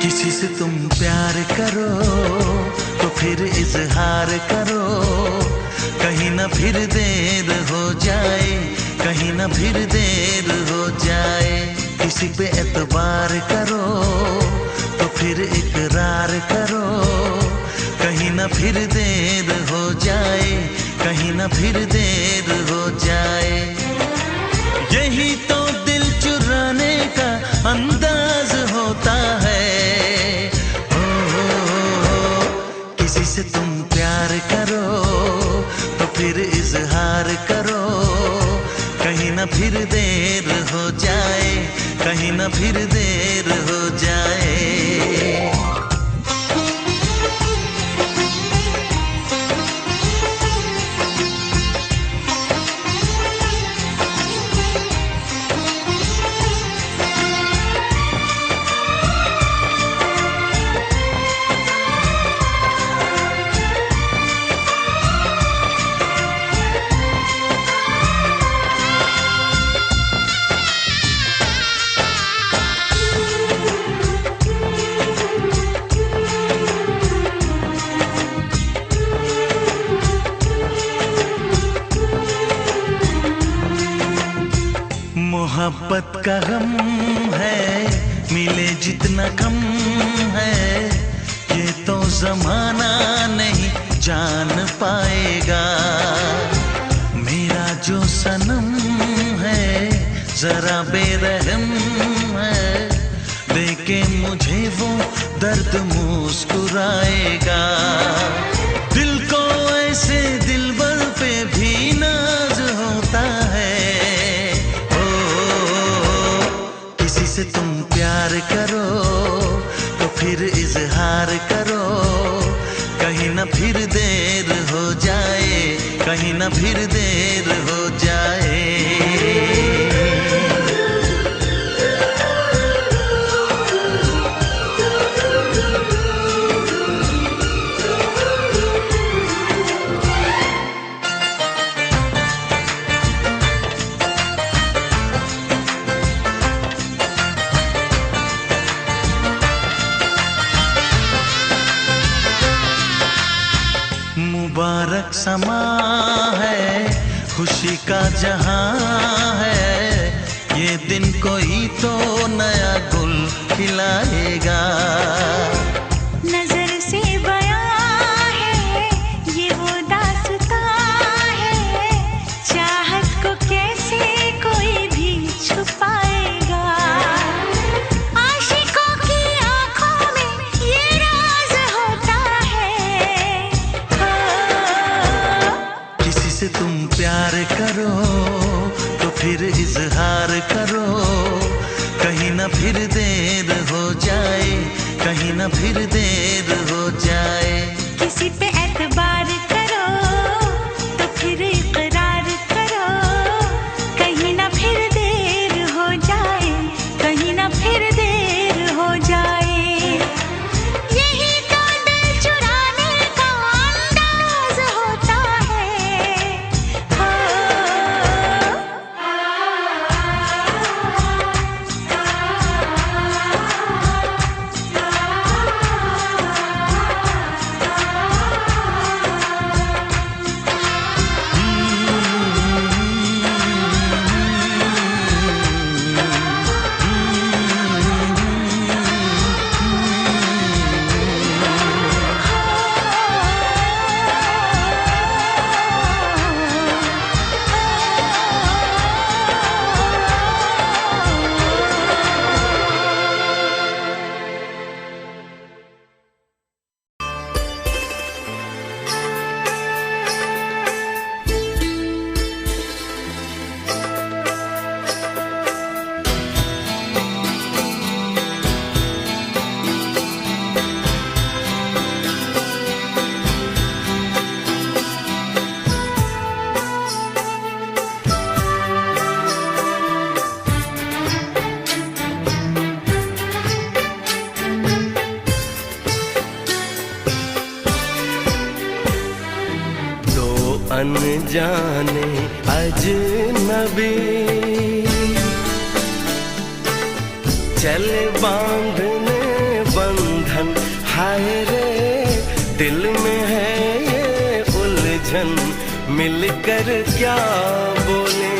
किसी से तुम प्यार करो तो फिर इजहार करो, कहीं ना फिर देर हो जाए, कहीं ना फिर देर हो जाए। किसी पे एतबार करो तो फिर इकरार करो, कहीं ना फिर देर हो जाए, कहीं ना फिर देर हो जाए। यही तो दिल चुराने का अंदाज होता है। किसी से तुम प्यार करो तो फिर इजहार करो, कहीं ना फिर देर हो जाए, कहीं ना फिर देर हो जाए। मोहब्बत का गम है, मिले जितना कम है, ये तो जमाना नहीं जान पाएगा। मेरा जो सनम है जरा बेरहम है, देखे मुझे वो दर्द मुस्कुराएगा। दिल को ऐसे दिलबर पे भी नाज होता है। किसी से तुम प्यार करो तो फिर इजहार करो, कहीं ना फिर देर हो जाए, कहीं ना फिर देर हो जाए। मुबारक समा है, खुशी का जहां है, ये दिन कोई तो नया गुल खिलाएगा। नजर से बयां है ये वो दास्तां है, चाहत को कैसे कोई भी छुपाएगा। आशिकों की आंखों में ये राज होता है। किसी से तुम प्यार करो तो फिर इजहार करो, कहीं ना फिर देर हो जाए, कहीं ना फिर देर हो जाए। किसी पे एतबार करो तो फिर इकरार करो, कहीं ना फिर देर हो जाए, कहीं ना फिर देर हो जाए। यही तो दिल चुराने का अंदाज होता है। अनजाने अजनबी चले बांधने बंधन, हाय रे दिल में है ये उलझन, मिलकर क्या बोले,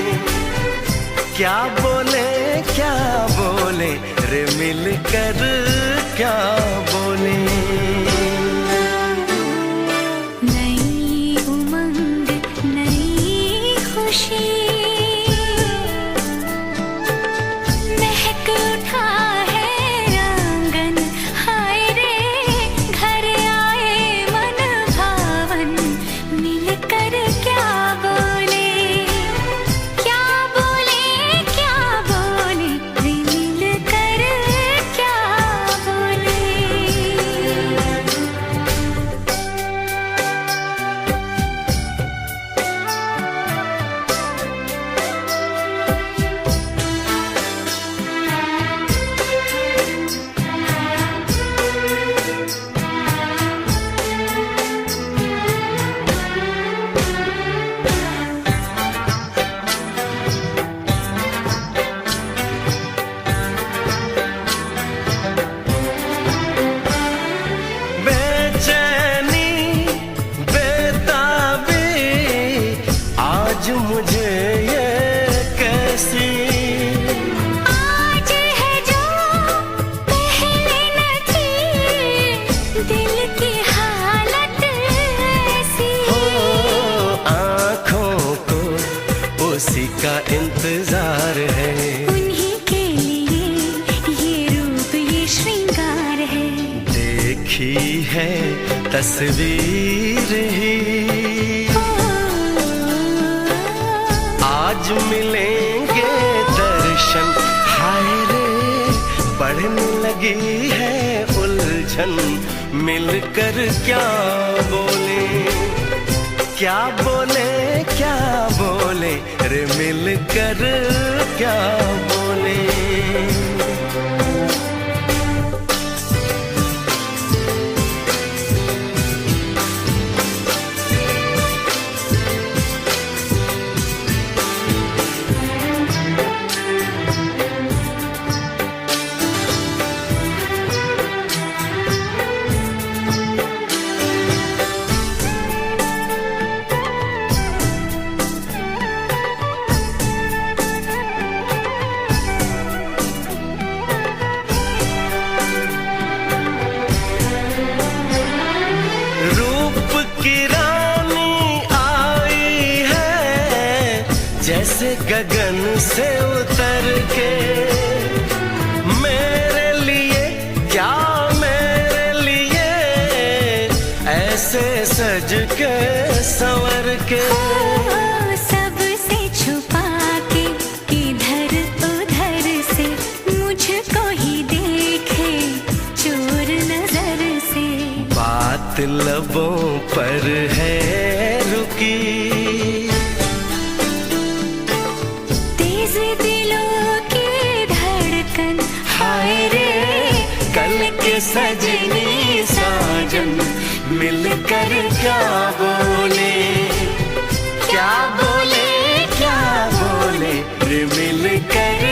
क्या बोले, क्या बोले रे मिलकर क्या बोले। नई उमंग नई खुशी महक उठा है आंगन, हाय रे घर आए मन भावन, मिलकर क्या बोले, क्या बोले, क्या बोले रे मिलकर क्या बोले। बेचैनी बेताबी आज मुझे ये कैसी, आज है जो पहले न थी, दिल की हालत ऐसी, हो आँखों को उसी का इंतजार है, उन्हीं के लिए ये रूप ये श्रृंगार है। देखी है तस्वीर ही आज मिलेंगे दर्शन, हाय रे बढ़ने लगी है उलझन, मिलकर क्या बोले, क्या बोले, क्या बोले रे मिलकर क्या बोले। रूप की रानी आई है जैसे गगन से उतर के, मेरे लिए क्या मेरे लिए ऐसे सज के संवर के, सबसे छुपा के इधर उधर से मुझको ही देखे चोर नजर से, बात लबों पर है रुकी, तेज दिलों की धड़कन, हाय रे कल के सजनी साजन, मिलकर क्या बोले, क्या बोले, क्या बोले रे मिलकर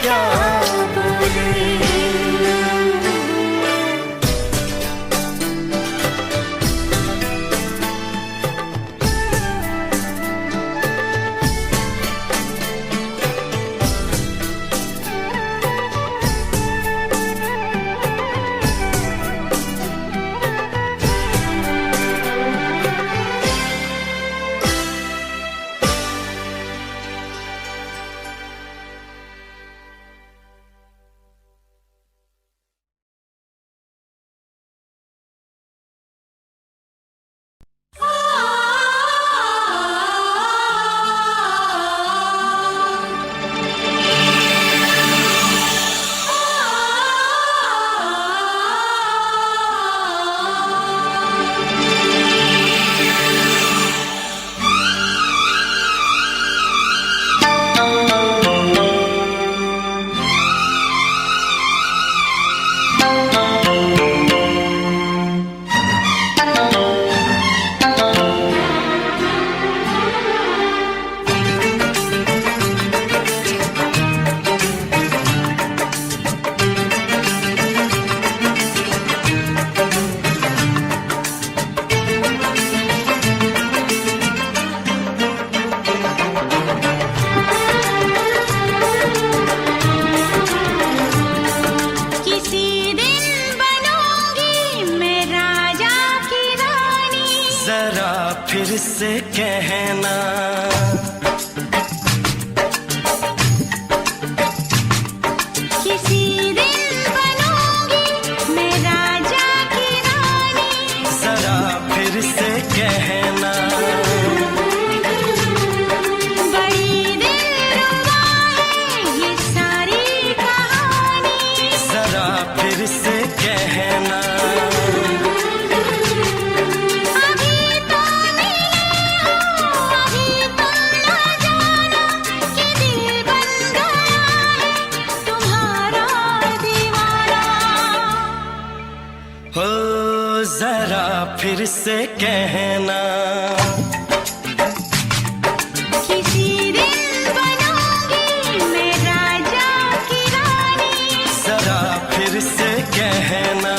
क्या बोले। फिर से कहना। किसी दिन बनूंगी मैं राजा की रानी, जरा फिर से कहना। बड़ी दिलरुबा है ये सारी कहानी, जरा फिर से कहना। अभी तो मिले हो, अभी तुम ना जाना कि दिल बन गया है तुम्हारा दीवाना। हो जरा फिर से कहना। किसी दिन बनूंगी मैं राजा की रानी, जरा फिर से कहना।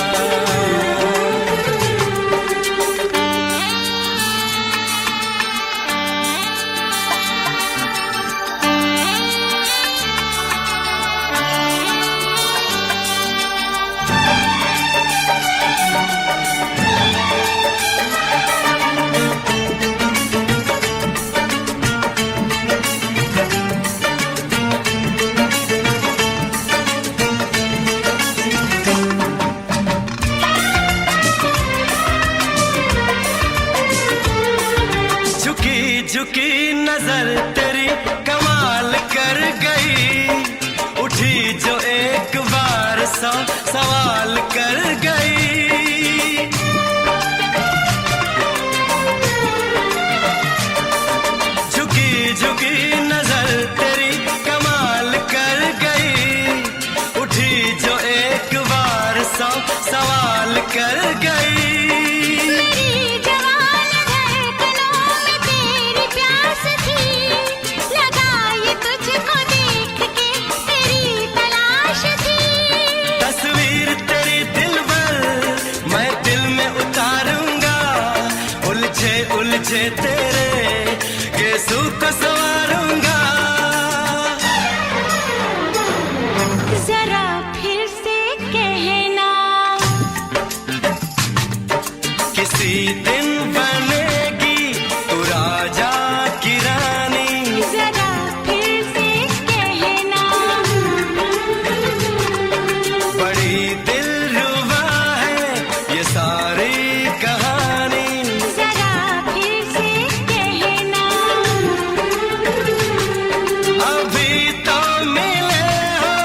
झुकी झुकी नजर तेरी कमाल कर गई, उठी जो एक बार सौ सवाल कर गई। झुकी झुकी नजर तेरी कमाल कर गई, उठी जो एक बार सौ सवाल कर गई। मेरी जवान धड़कनों में तेरी प्यास थी, लगाई तुझको देख के तेरी तलाश थी। तस्वीर तेरी दिल भर मैं दिल में उतारूंगा, उलझे उलझे तेरे गेसू को संवारूंगा। जरा फिर से कहना, किसी दिन बनेगी तू राजा की रानी, जरा फिर से कहना। बड़ी दिलरुबा है ये सारी कहानी। जरा फिर से कहना, अभी तो मिले हो,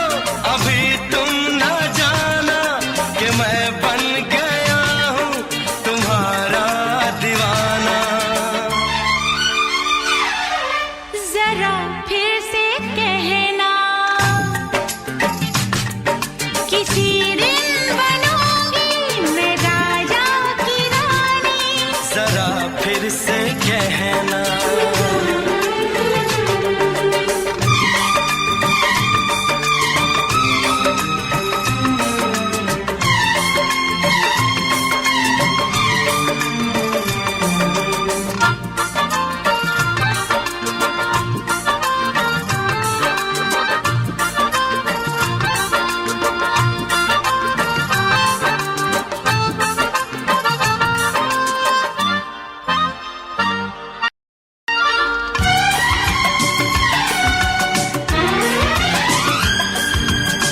अभी तुम न जाना कि मैं बन गया हूँ तुम्हारा दीवाना। जरा फिर से कहना, किसी दिन बनूंगी मैं राजा की रानी, जरा फिर से कहना।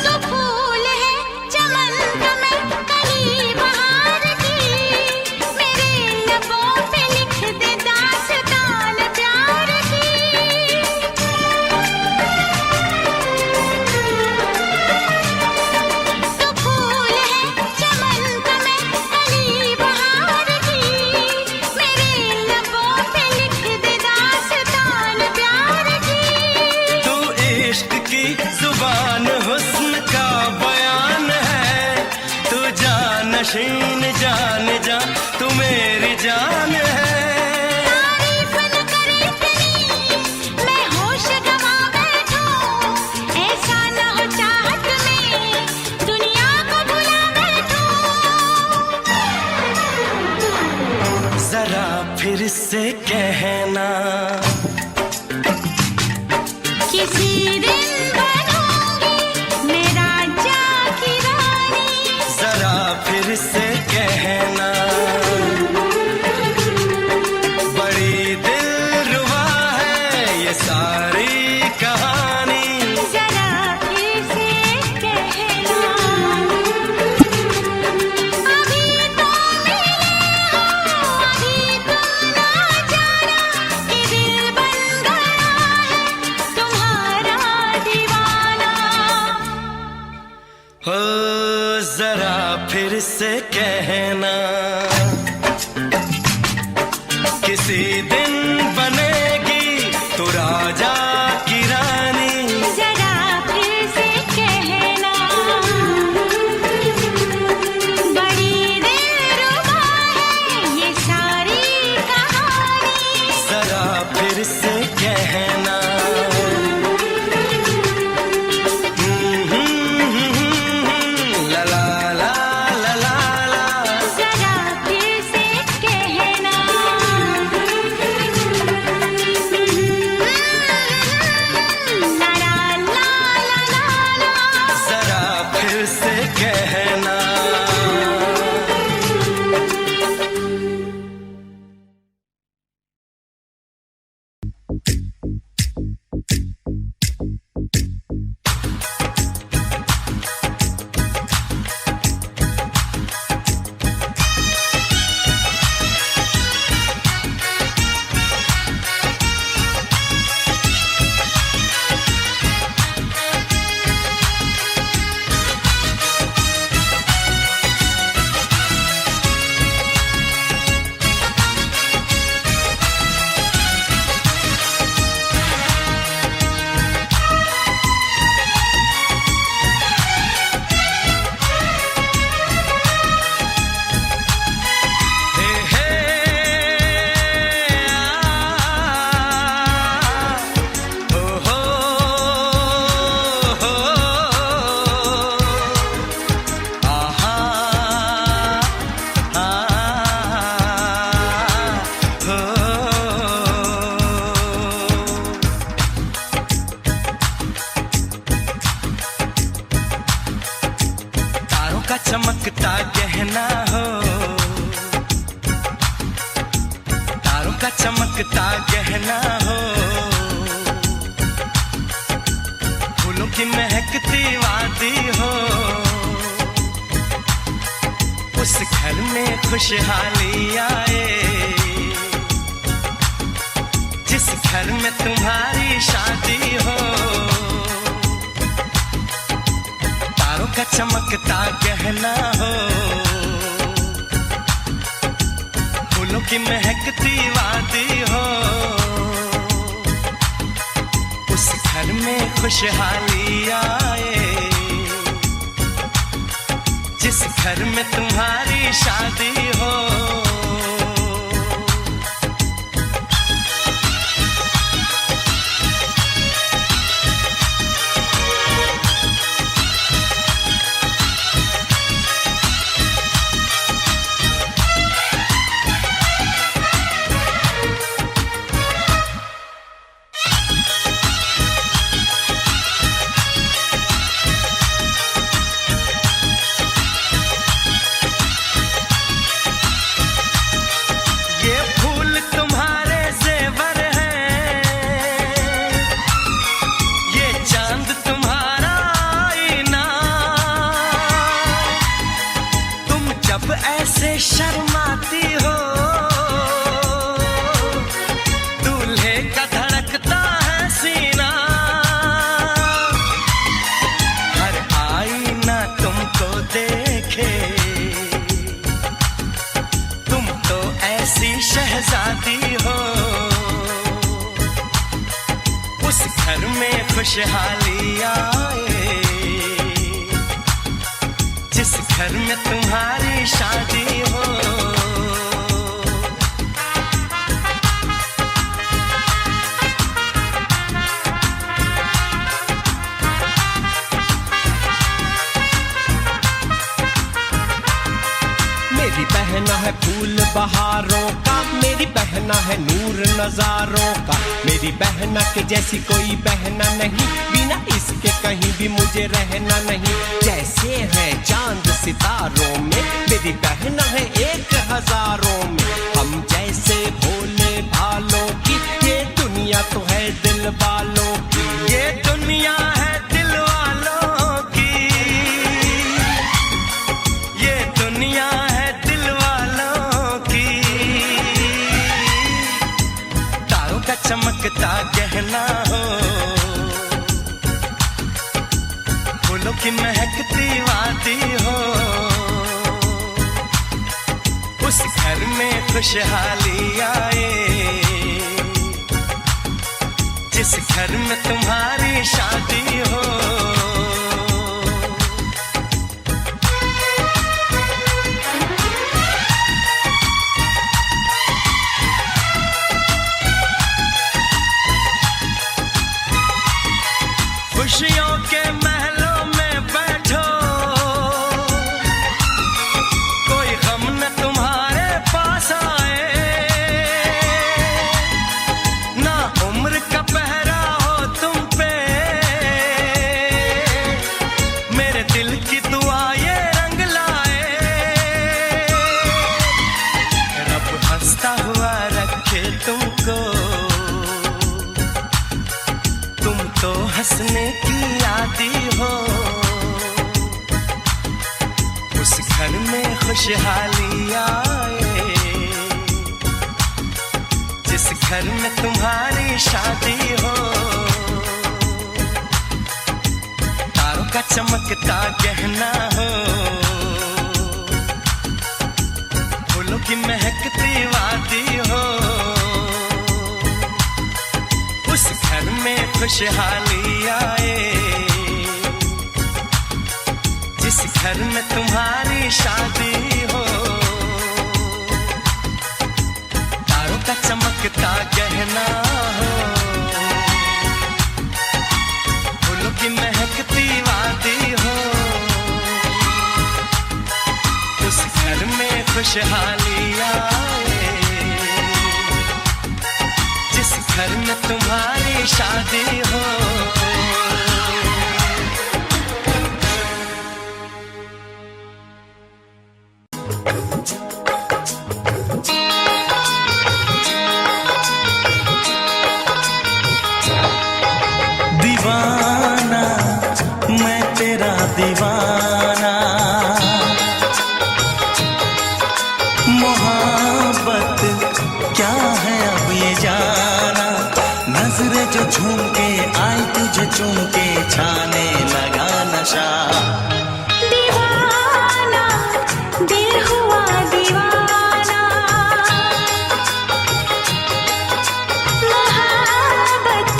तो फूल है चमन का मैं कली बहार की, मेरे लबों पे लिख दे दास्तान प्यार की। तो फूल है चमन का मैं कली बहार की, मेरे लबों पे लिख दे दास्तान प्यार की। तू इश्क की जुबान हुस्न का बयान है, तू जानशीन जान जा तू मेरी जान है। तारीफ न करे इतनी मैं होश गवा बैठूं, ऐसा न हो चाहत में दुनिया को भुला बैठूं। जरा फिर से कहना, किसी दिन बनूंगी मैं राजा की रानी, जरा फिर से कहना। बड़ी जरा फिर से कहना, किसी दिन बनेगी तू राजा की रानी। जरा फिर से कहना, बड़ी दिलरुबा है ये सारी कहानी। जरा फिर से कहना, ला ला ला ला ला ला। जरा फिर से कहना, ला ला ला ला ला। जरा फिर से कहना। का चमकता गहना हो, तारों का चमकता गहना हो, फूलों की महकती वादी हो। उस घर में खुशहाली आए, जिस घर में तुम्हारी शादी हो। तारों का चमकता गहना हो, फूलों की महकती वादी हो। उस घर में खुशहाली आए, जिस घर में तुम्हारी शादी हो। ऐसे शर्माती हो, दूल्हे का धड़कता है सीना। हर आईना तुमको देखे, तुम तो ऐसी शहजादी हो। उस घर में खुशहाली आए, जिस घर में तुम्हारी शादी हो। मेरी बहना है फूल बहारों का, मेरी बहना है नूर नजारों का। मेरी बहना के जैसी कोई बहना नहीं, बिना इसके कहीं भी मुझे रहना नहीं। जैसे है चांद सितारों में, मेरी बहना है 1000 में। हम जैसे भोले भालों की, ये दुनिया तो है दिल वालों की। ये दुनिया है दिल वालों की, ये दुनिया है दिल वालों की। तारों का चमकता गहना हो, फूलों की महकती वादी हो। खुशहाली आए, जिस घर में तुम्हारी शादी हो। खुशियों के महलों में बैठो, कोई गम न तुम्हारे पास आए, ना उम्र का पहरा हो तुम पे, मेरे दिल की दुआ ये रंग लाए। रब हंसता हुआ रखे तुमको, तुम तो हंसने की आदी हो। उस घर में खुशहाली आए, जिस घर में तुम्हारी शादी हो। तारों का चमकता गहना हो, फूलों की महकती वादी हो। उस घर में खुशहाली आए, जिस घर में तुम्हारी शादी हो। तारों का चमकता गहना हो, फूलों की महकती वादी हो। उस घर में खुशहाली आए, जिस घर में तुम्हारी शादी हो। दीवाना मैं तेरा दीवाना, मोहब्बत क्या है अब ये जाना। नजरें जो झूम के आई तुझे चूम के छाने लगा नशा। दीवाना दिल हुआ दीवाना, मोहब्बत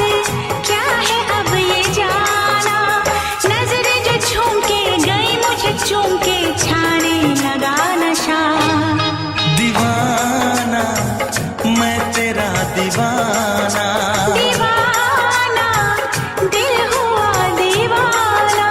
क्या है अब ये जाना। नजरें जो झूम के गई मुझे चूम के छाने लगा नशा। दीवाना मैं तेरा दीवाना, दीवाना दिल हुआ दीवाना।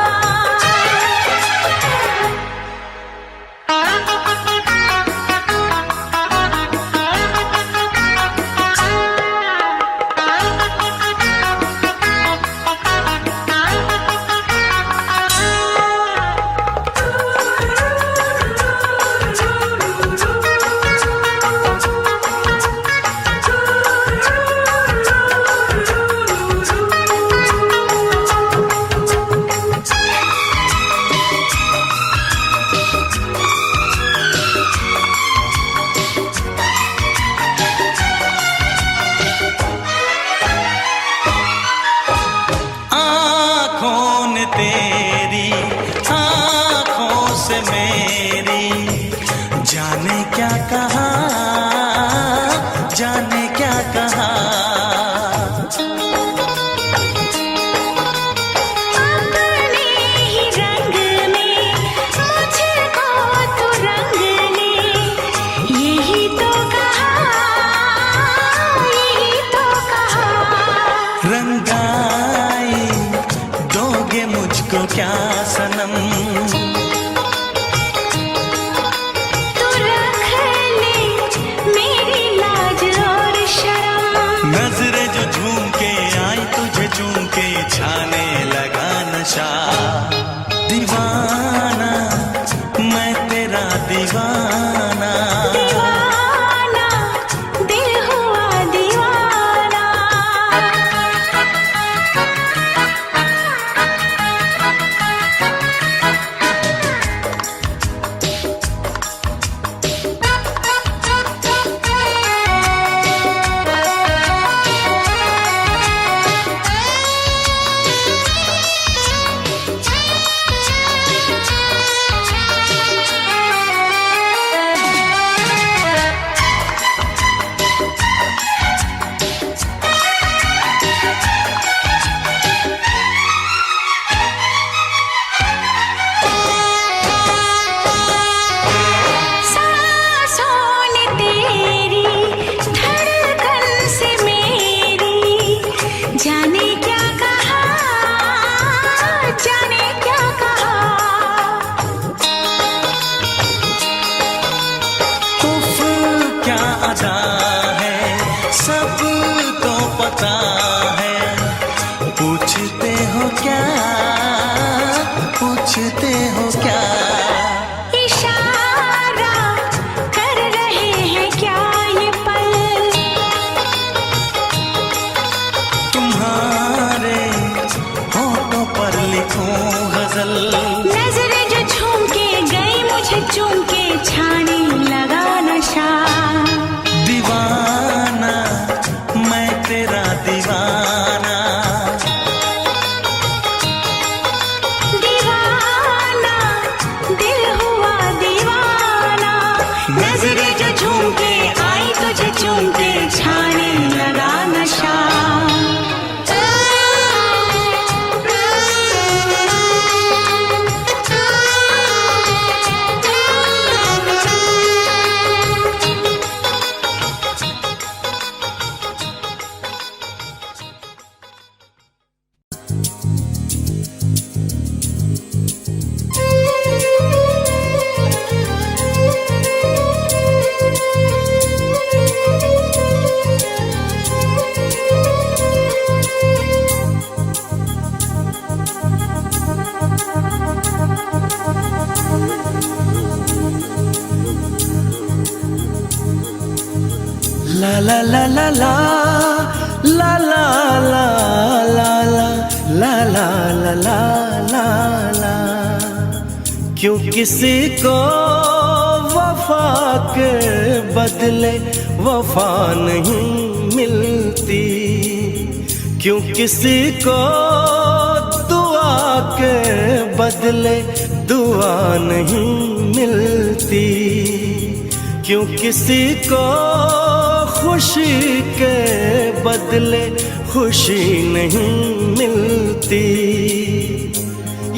ला ला ला ला ला ला ला ला ला ला ला ला ला ला। क्यों किसी को वफा के बदले वफा नहीं मिलती, क्यों किसी को दुआ के बदले दुआ नहीं मिलती, क्यों किसी को खुशी के बदले खुशी नहीं मिलती।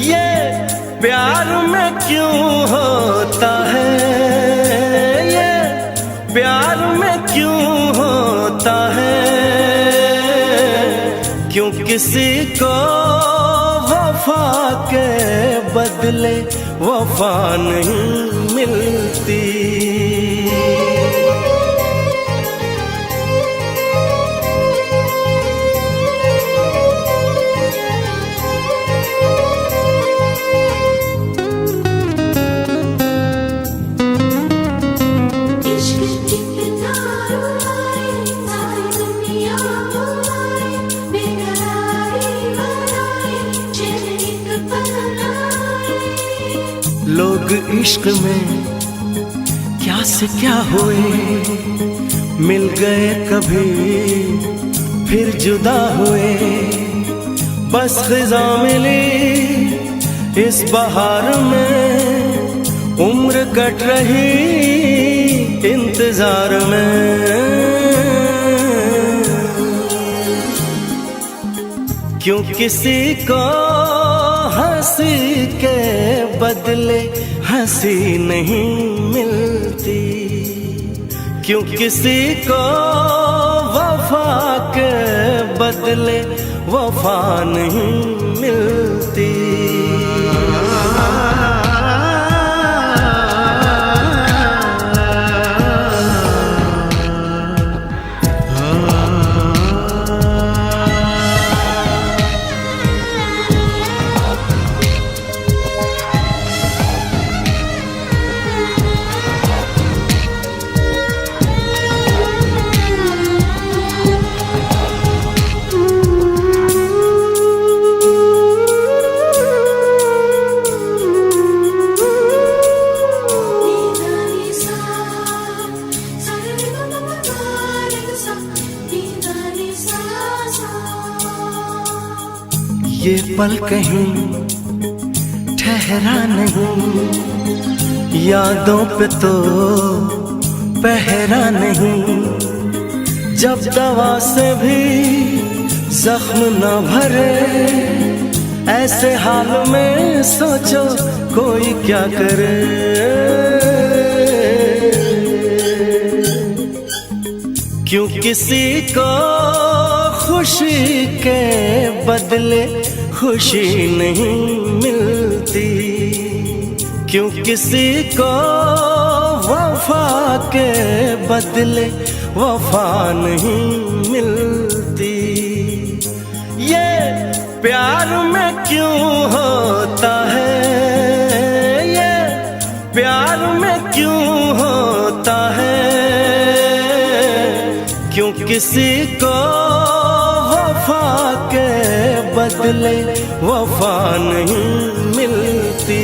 ये प्यार में क्यों होता है, ये प्यार में क्यों होता है, क्यों किसी को वफा के बदले वफा नहीं मिलती। लोग इश्क में क्या से क्या हुए, मिल गए कभी फिर जुदा हुए। बस खिज़ा मिली इस बहार में, उम्र कट रही इंतजार में। क्यों किसी को हंसी के बदले हंसी नहीं मिलती, क्यों किसी को वफा के बदले वफा नहीं मिलती। ये पल कहीं ठहरा नहीं, यादों पे तो पहरा नहीं। जब दवा से भी जख्म न भरे, ऐसे हाल में सोचो कोई क्या करे। क्यों किसी को खुशी के बदले खुशी नहीं मिलती, क्यों किसी को वफा के बदले वफा नहीं मिलती। ये प्यार में क्यों होता है, ये प्यार में क्यों होता है, क्यों किसी को वफा के बदले वफा नहीं मिलती।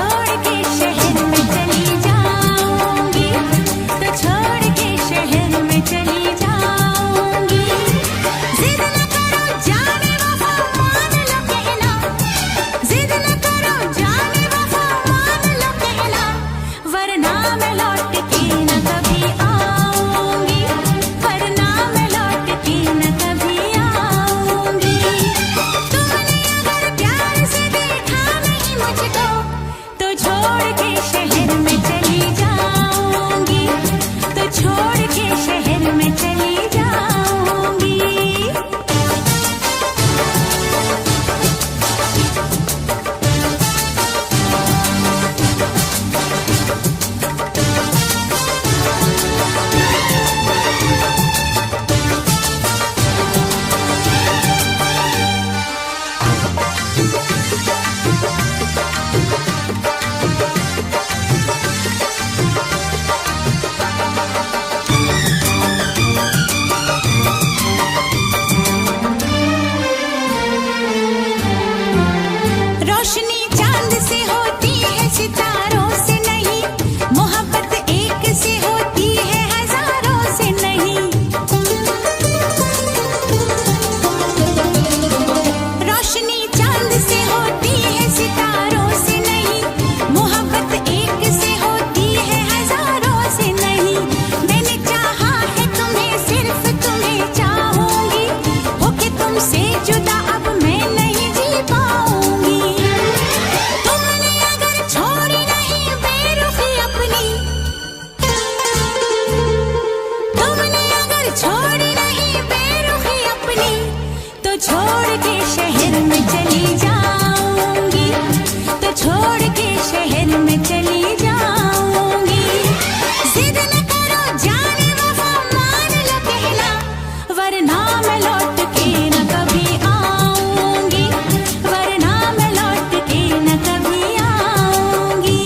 छोड़ के शहर में चली जाऊंगी, तो छोड़ के शहर में चली जाऊंगी। जिद न करो जाने वफा मान लो कहना, जिद न करो जाने वफा मान लो कहना, वरना मैं लौट के न कभी आऊंगी, वरना मैं लौट के न कभी आऊंगी। तुमने अगर प्यार से देखा नहीं मुझको, तो छोड़ के शहर में चली जाऊंगी, तो छोड़ के शहर में चली जाऊंगी। रोशनी चांद से होती है सितारों से नहीं, मोहब्बत एक से होती है हजारों से नहीं। रोशनी चांद से होती है सितारों से नहीं, मोहब्बत एक से होती है हजारों से नहीं। मैंने चाहा है तुम्हें, सिर्फ तुम्हें चाहूंगी, होके तुमसे जुदा अब मैं नहीं जी पाऊंगी। तुमने अगर छोड़ी नहीं बेरुखी अपनी, तुमने अगर छोड़ी नहीं बेरुखी अपनी, तो छोड़ के शहर में चली जाऊंगी, तो छोड़ के शहर में चली जाऊंगी। जिद न करो जाने वफा मान लो कहना, वरना मैं लौट के न कभी आऊंगी, वरना मैं लौट के न कभी आऊंगी।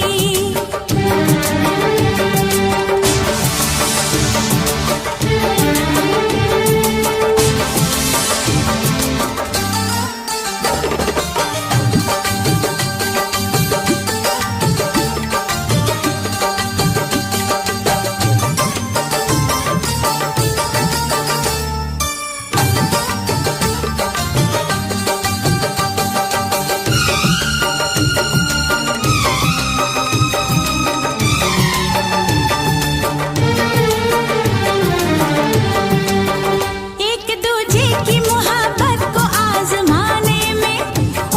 एक दूजे की मोहब्बत को आजमाने में,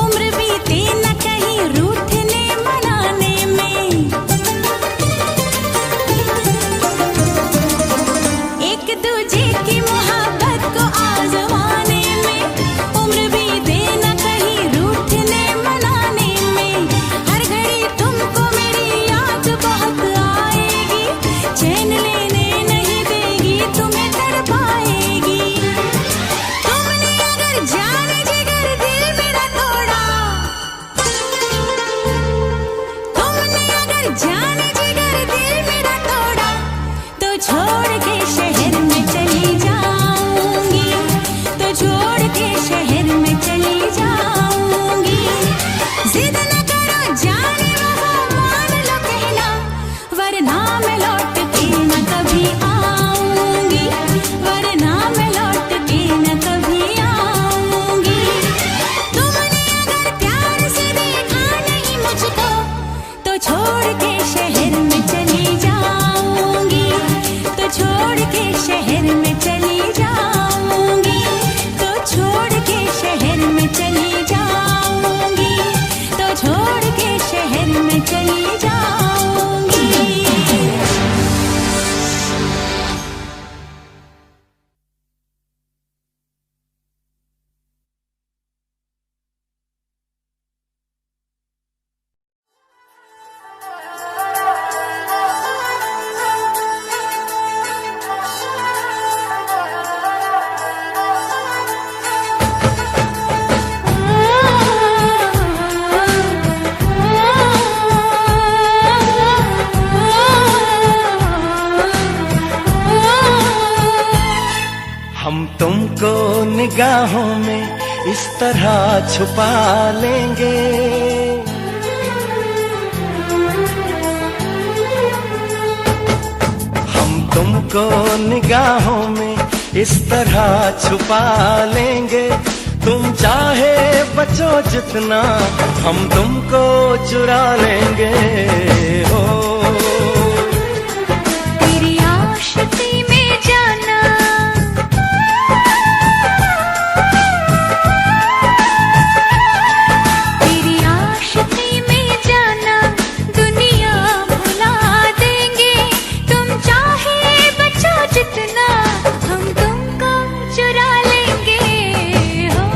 उम्र बीते न कहीं रूठने मनाने में। एक दूजे की मोहब्बत को आजमाने में, उम्र बीते न कहीं रूठने मनाने में। हर घड़ी तुमको मेरी याद बहुत आएगी, चैन लेने नहीं देगी, तुम्हें तड़पाएगी। तुमने अगर जान जिगर दिल मेरा तोड़ा, तुमने अगर जान जिगर दिल मेरा तोड़ा, तो छोड़ के शहर में चली जाऊंगी, तो छोड़ के शहर में चली जाऊंगी। जिद न करो जाने वफा मान लो कहना, वरना मैं लौट के न कभी आऊंगी, वरना मैं लौट के न कभी आऊंगी। तुमने अगर प्यार से देखा नहीं मुझको, तो छोड़ के शहर में चली जाऊंगी, तो छोड़ के शहर में चली जाऊंगी, तो छोड़ के शहर में चली जाऊंगी, तो छोड़ के शहर में चली जाऊंगी। तुमको निगाहों में इस तरह छुपा लेंगे, तुमको निगाहों में इस तरह छुपा लेंगे, तुम चाहे बचो जितना हम तुमको चुरा लेंगे। हो तेरी आशिकी में जाना, तेरी आशिकी में जाना दुनिया भुला देंगे, तुम चाहे बचो जितना हम तुमको चुरा लेंगे। हो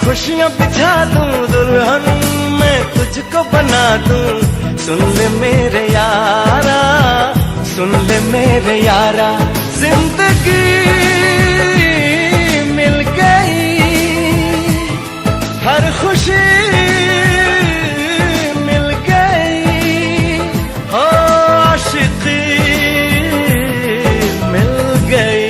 खुशियाँ बिछा दूं, दुल्हन मैं तुझको बना दूं। सुन ले मेरे यारा, सुन ले मेरे यारा, जिंदगी मिल गई, हर खुशी मिल गई, हो आशिकी मिल गई।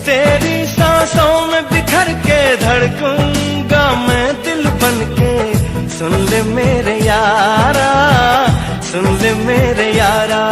तेरी सांसों में बिखर के धड़कूंगा मैं दिल बन के। सुन ले मेरे यारा, सुन ले मेरे यारा,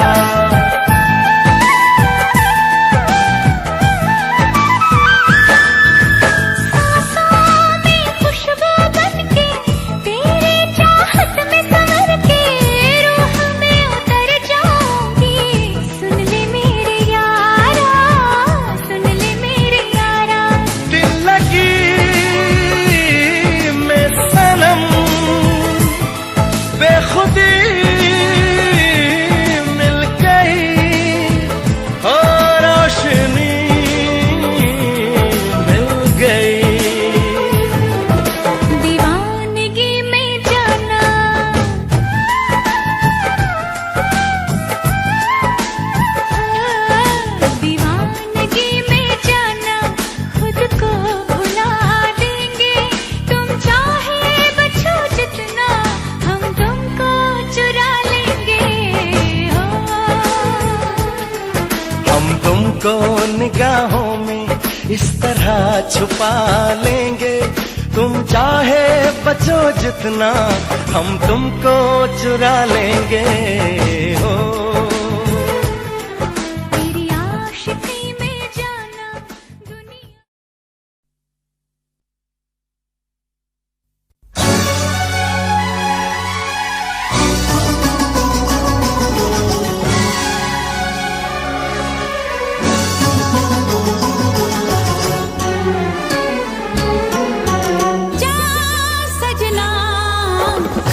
निगाहों में इस तरह छुपा लेंगे, तुम चाहे बचो जितना हम तुमको चुरा लेंगे। हो तेरी आशिकी में जाना दुनिया।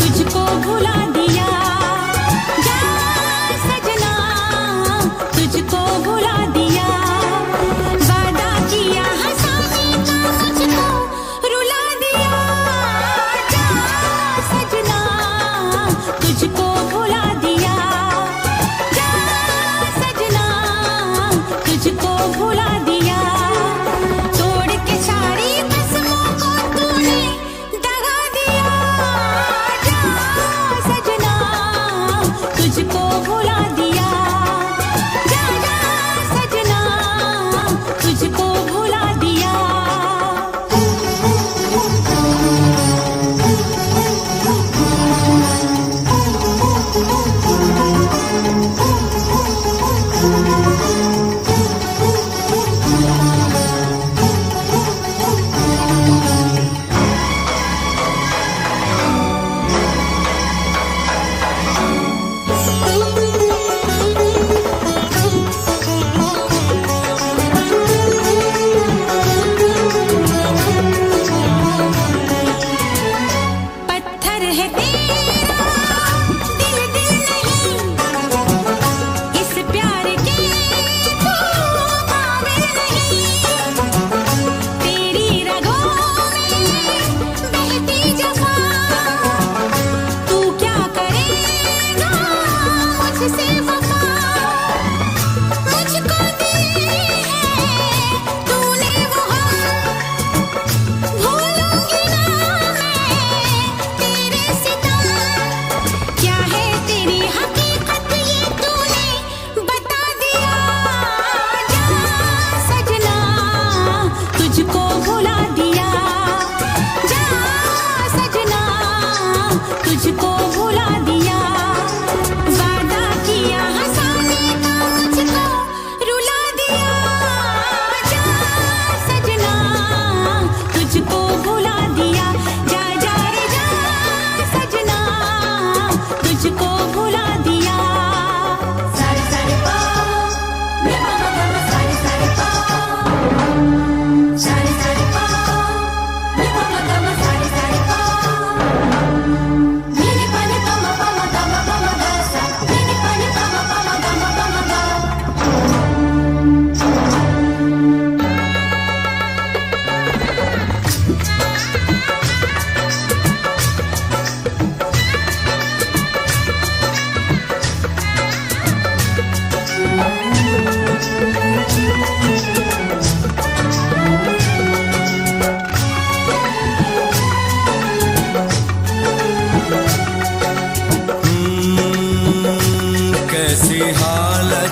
तुझको भुला दिया, जा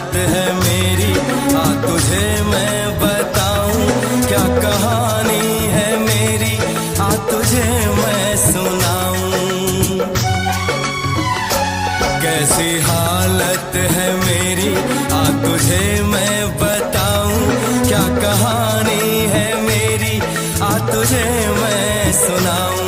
हालत है मेरी, आ तुझे मैं बताऊं क्या कहानी है मेरी, आ तुझे मैं सुनाऊं। कैसी हालत है मेरी, आ तुझे मैं बताऊं क्या कहानी है मेरी, आ तुझे मैं सुनाऊं।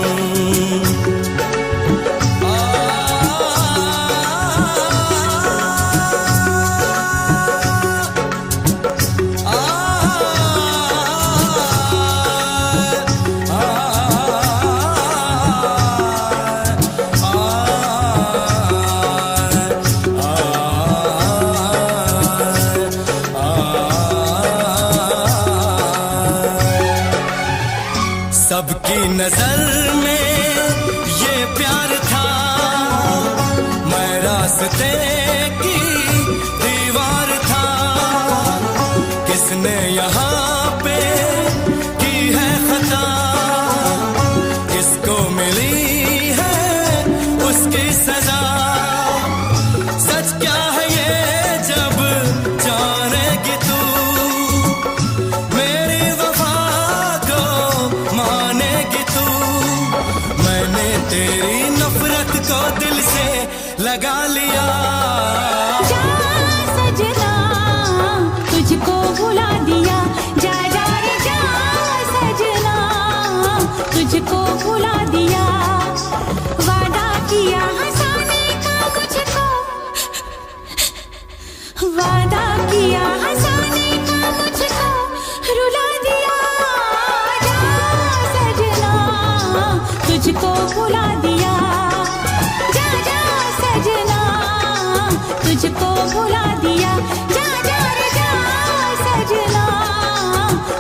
सबकी नजर में ये प्यार था, मैं रास्ते की दीवार था। किसने यहाँ पे की है खता, किसको मिली है उसकी सजा। सच क्या है ये जब जानेगी तू, मेरी वफा को मानेगी तू। मैंने तेरी नफरत को दिल से लगा लिया। जा सजना तुझको भुला दिया, जा जा रे जा सजना तुझको भुला दिया। वादा किया हंसाने का मुझको, वादा किया हंसाने का मुझको रुला दिया। जा सजना तुझको भुला दिया, जा जा सजना तुझको भुला दिया। जा जा रे जा सजना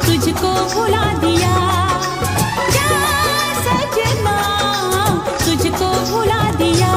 तुझको भुला दिया, जा सजना तुझको भुला दिया।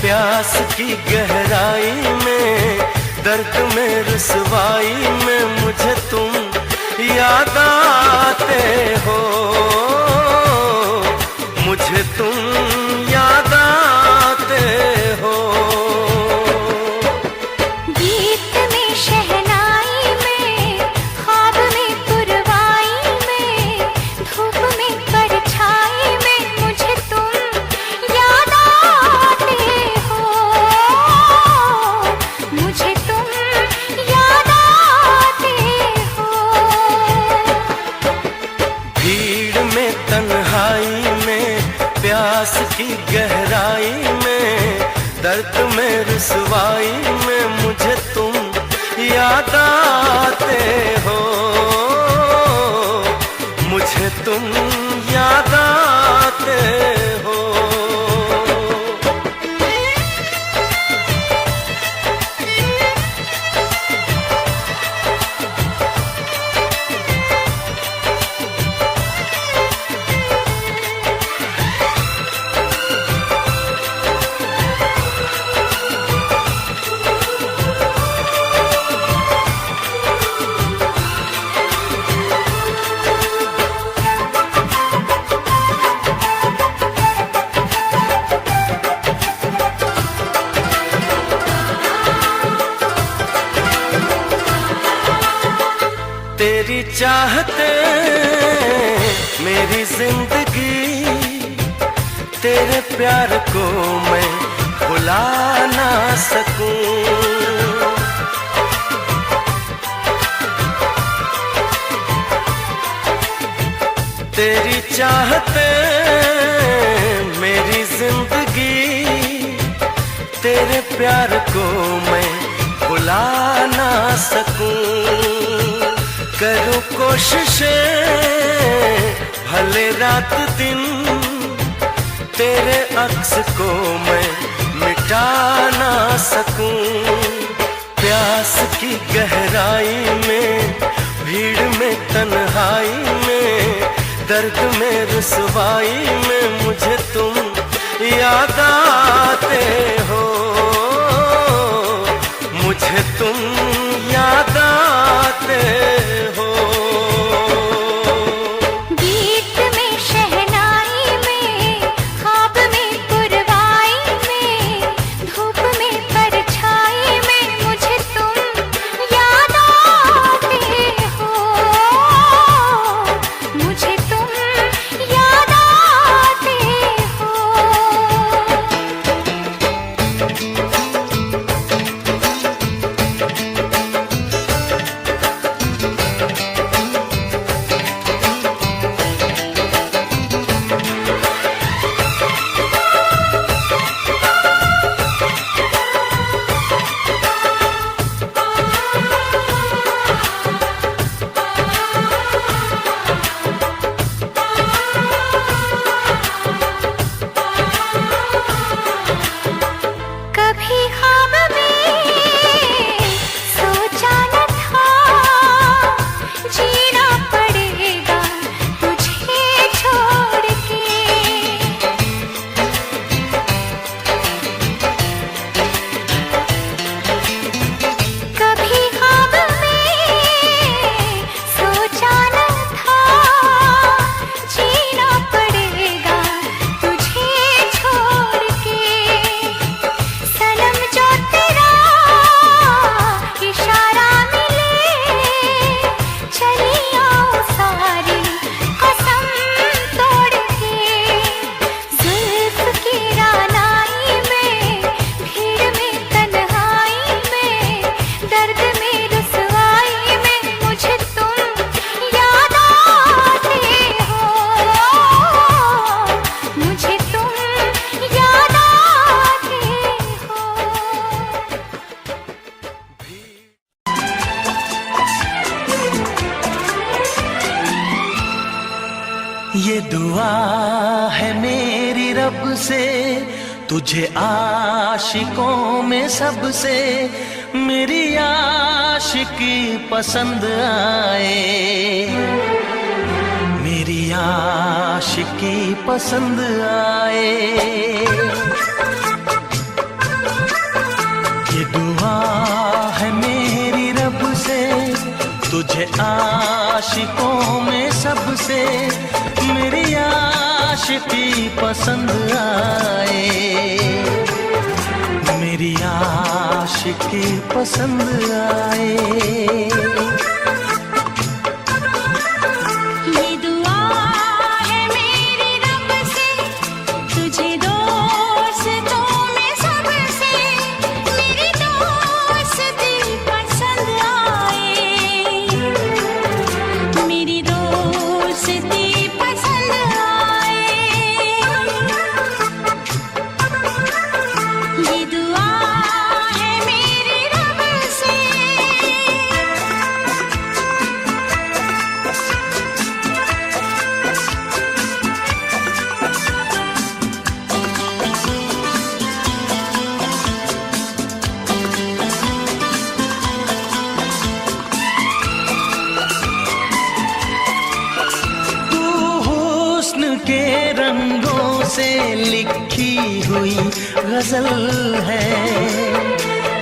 प्यास की गहराई में, दर्द में रुसवाई में मुझे तुम याद आते हो, मुझे तुम याद आते हो। गीत में शहनाई में, ख्वाब में पुरवाई में, धूप में परछाई में मुझे तुम याद आते हो, मुझे तुम याद आते हो। भीड़ में तन्हाई में, प्यास की गहराई में, दर्द में रुसवाई में मुझे तुम याद आते हो, मुझे तुम याद आते हो। तेरी चाहते मेरी जिंदगी, तेरे प्यार को मैं भुला ना सकूं। तेरी चाहते मेरी जिंदगी, तेरे प्यार को मैं भुला ना सकूं। करूं कोशिशें भले रात दिन, तेरे अक्स को मैं मिटा ना सकूं। प्यास की गहराई में, भीड़ में, तन्हाई में, दर्द में, रुसवाई में मुझे तुम याद आते हो, मुझे तुम याद आते हो। गीत में, शहनाई में, ख्वाब में, पुरवाई में, धूप में, परछाई में मुझे तुम याद आते हो, मुझे तुम याद आते हो। कभी ख्वाब में सोचा न था, जीना पड़ेगा तुझे छोड़ के। कभी ख्वाब में सोचा न था, जीना पड़ेगा तुझे छोड़ के। सनम जो तेरा इशारा मिले, चली आओ सारी कसम तोड़ के। जुल्फ की रानाई में, भीड़ में, तन्हाई में, दर्द में, रुसवाई में मुझे तुम याद आते हो, मुझे तुम याद आते हो। ये दुआ है मेरी रब से, तुझे आशिकों में सबसे मेरी आशिकी पसंद आए, मेरी आशिकी पसंद आए। ये दुआ है मेरी रब से, तुझे आशिकों में सबसे मेरी आशिकी पसंद आए, मेरी आशिकी पसंद आए। ये दुआ है मेरी रब से, तुझे दोस्तों में सबसे मेरी दोस्ती पसंद आए, मेरी दोस्ती पसंद आए। ये दुआ है मेरी रब से। तू हुस्न के रंगों से लिखी हुई गजल है,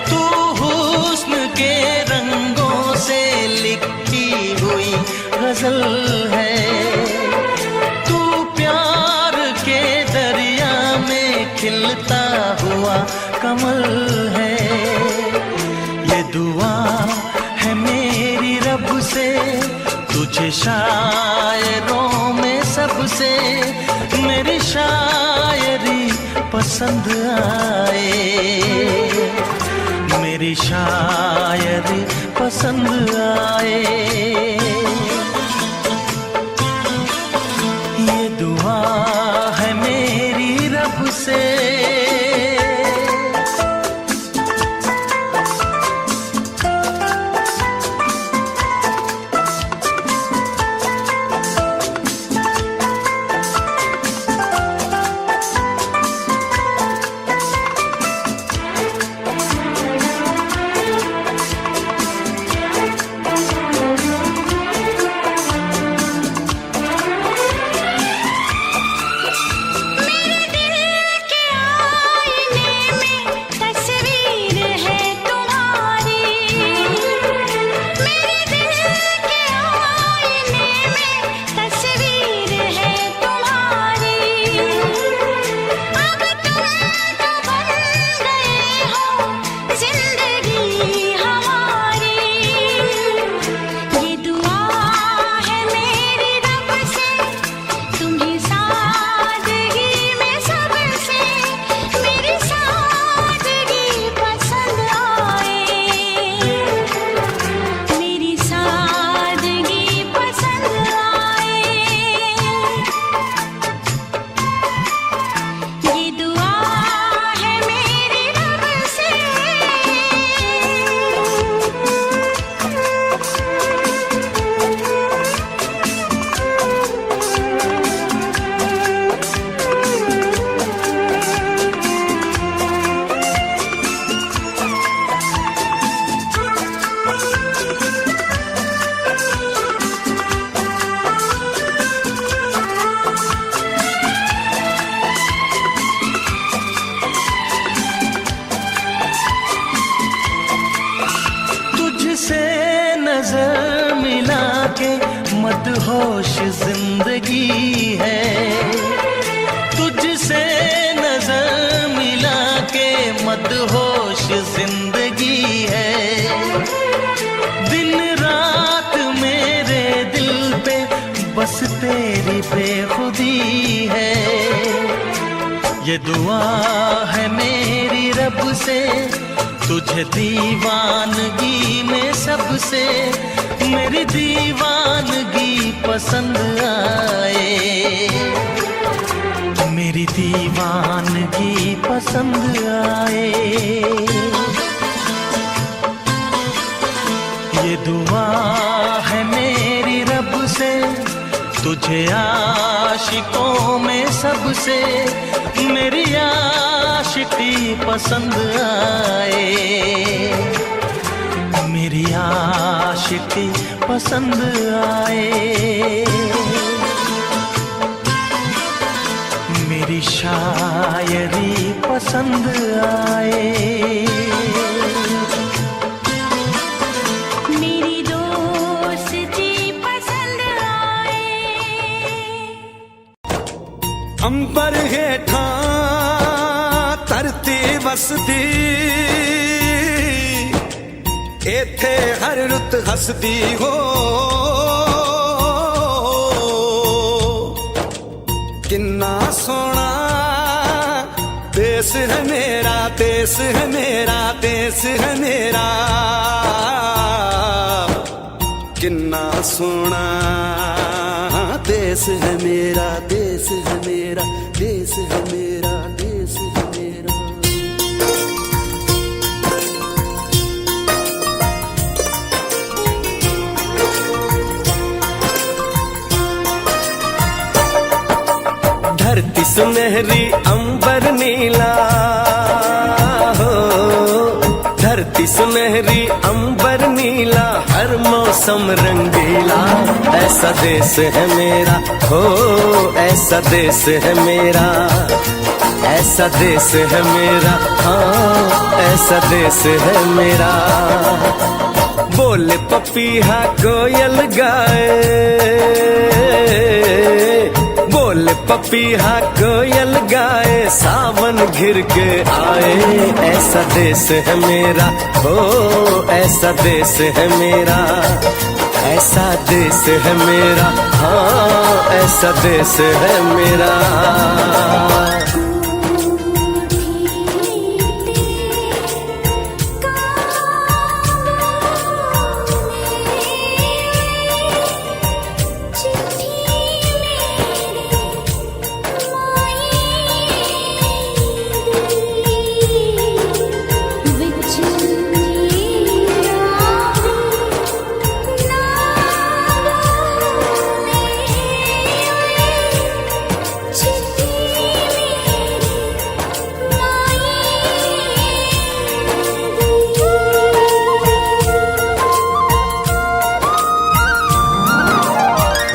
तू हुस्न के रंगों से लिखी हुई गजल है। तू प्यार के दरिया में खिलता हुआ कमल है। ये दुआ है मेरी रब से, तुझे शायरों में सबसे मेरी शायरी पसंद आए, मेरी शायरी पसंद आए। जिंदगी है। दिन रात मेरे दिल पे बस तेरी बेखुदी है। ये दुआ है मेरी रब से, तुझे दीवानगी में सबसे मेरी दीवानगी पसंद आए, मेरी दीवानगी पसंद आए। ये दुआ है मेरी रब से, तुझे आशिकों में सबसे मेरी आशिकी पसंद आए, मेरी आशिकी पसंद आए, मेरी शायरी पसंद आए, मेरी दोस्ती पसंद आए। अंबर हेठा धरती वसदी, एथे हर रुत हसदी हो। किन्ना सोना देश है मेरा, देश है मेरा, देश है मेरा। किन्ना सोना देश है मेरा, देश है मेरा, देश है मेरा, देश है मेरा। धरती सुनहरी अंबर नीला हो, धरती सुनहरी अंबर नीला, हर मौसम रंगीला। ऐसा देश है मेरा हो, ऐसा देश है मेरा, ऐसा देश है मेरा, हाँ ऐसा देश है मेरा। बोले पपीहा कोयल गाए, बोले पपीहा कोयल गाए, सावन घिर के आए। ऐसा देश है मेरा हो, ऐसा देश है मेरा, ऐसा देश है मेरा, हाँ ऐसा देश है मेरा।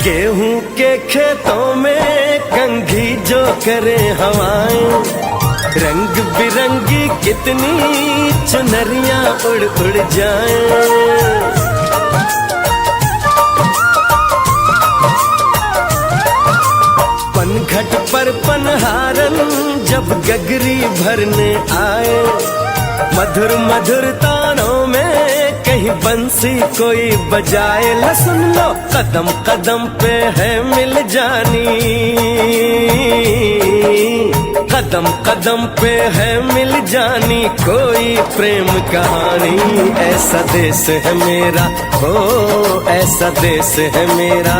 गेहूं के खेतों में कंघी जो करे हवाएं, रंग बिरंगी कितनी चुनरियां उड़ उड़ जाएं। पनघट पर पनहारन जब गगरी भरने आए, मधुर मधुर तानों में कहीं बंसी कोई बजाए। ल सुन लो कदम कदम पे है मिल जानी, कदम कदम पे है मिल जानी कोई प्रेम कहानी। ऐसा देश है मेरा हो, ऐसा देश है मेरा,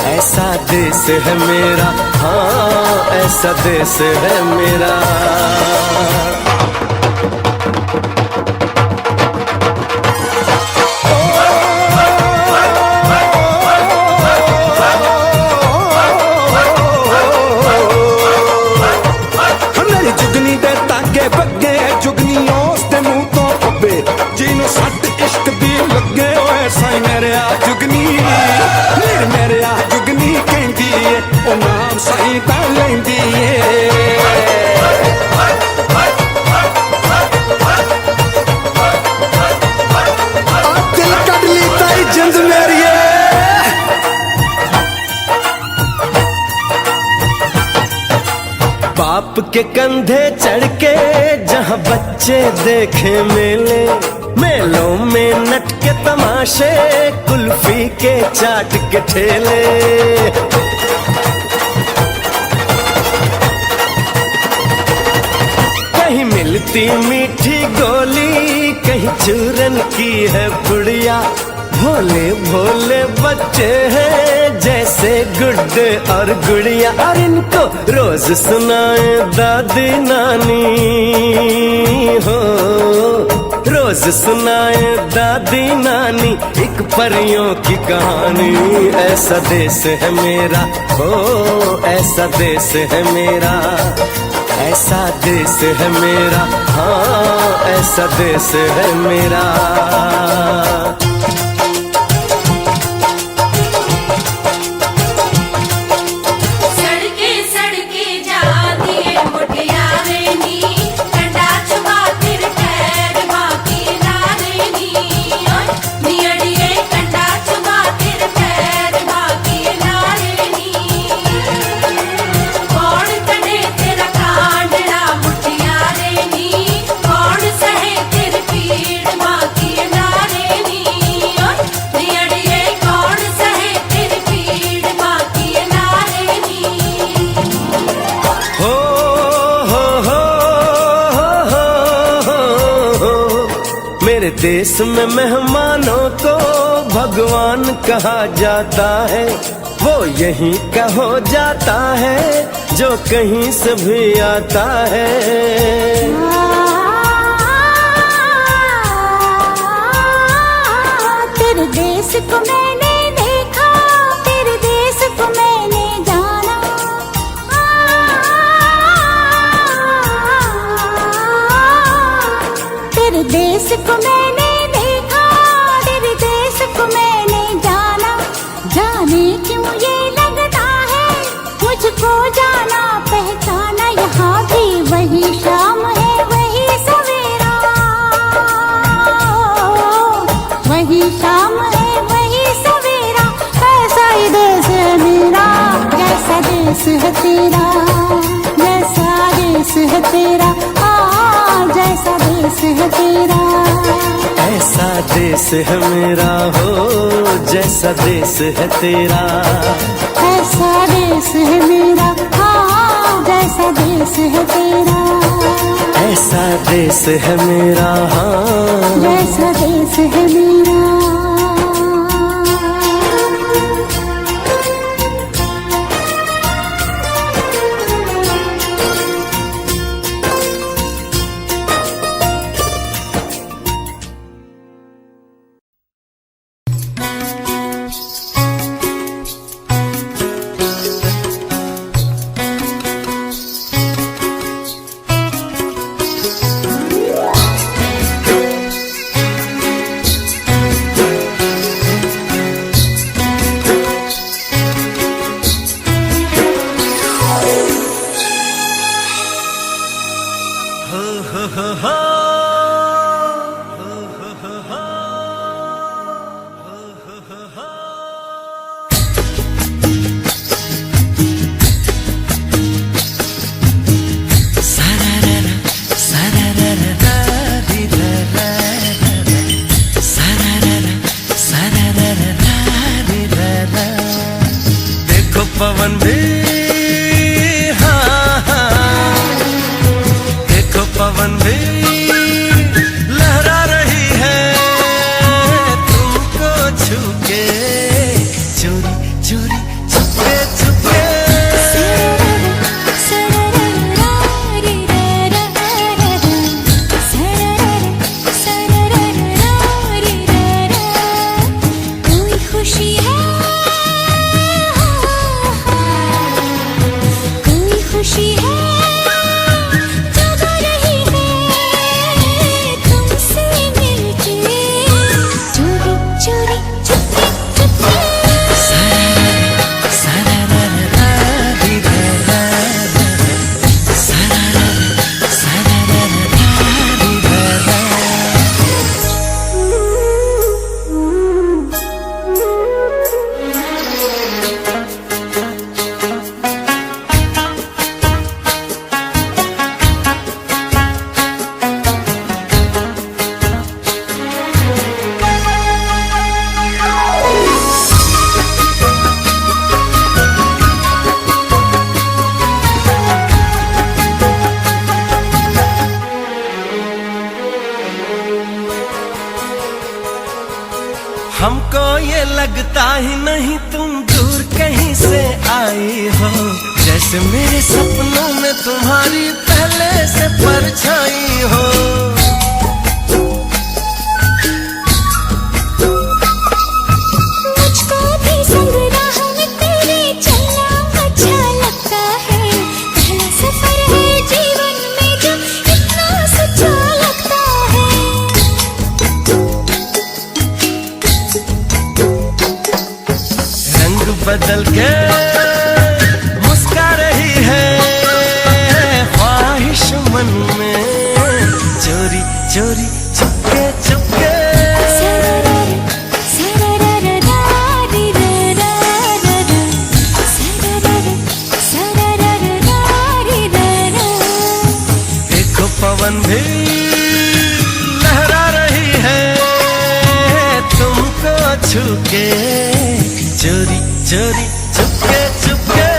ऐसा देश है मेरा, हाँ ऐसा देश है मेरा। बाप के कंधे चढ़ के जहाँ बच्चे देखे मेले, मेलों में नट के तमाशे, कुल्फी के चाट के ठेले। कहीं मिलती मीठी गोली, कहीं चूरन की है पुड़िया। भोले भोले बच्चे हैं जैसे गुड्डे और गुड़िया। और इनको रोज सुनाए दादी नानी हो, रोज सुनाए दादी नानी एक परियों की कहानी। ऐसा देश है मेरा हो, ऐसा देश है मेरा, ऐसा देश है मेरा, हाँ ऐसा देश है मेरा। मेरे देश में मेहमानों को भगवान कहा जाता है। वो यहीं का हो जाता है जो कहीं से भी आता है। तेरे देश को मैंने देखा, तेरे देश को मैंने जाना। तेरे देश को मैंने देखा, तेरे देश को मैंने जाना। जाने क्यों ये लगता है मुझको जाना पहचाना। यहाँ भी वही शाम है, वही सवेरा, वही शाम है, वही सवेरा। ऐसा ही देश है मेरा, जैसा देश है तेरा, जैसा देश है तेरा, जैसा देश है तेरा। ऐसा देश है मेरा हो, जैसा देश है तेरा। ऐसा देश है मेरा, हाँ जैसा देश है तेरा। ऐसा देश है मेरा, हाँ जैसा देश है मेरा। पवन भी हाँ हाँ, देखो पवन भी ये लगता ही नहीं तुम दूर कहीं से आई हो, जैसे मेरे सपनों में तुम्हारी पहले से परछाई हो। मुझको भी संग राह में तेरे चलना अच्छा लगता है, पहला सफर है जीवन में जो इतना सच्चा लगता है। रंग बदल के मुस्का रही है ख्वाहिश मन में, चोरी चोरी चुपके चुपके। देखो पवन भी लहरा रही है तुमको छू के, चोरी चोरी चुपके चुपके।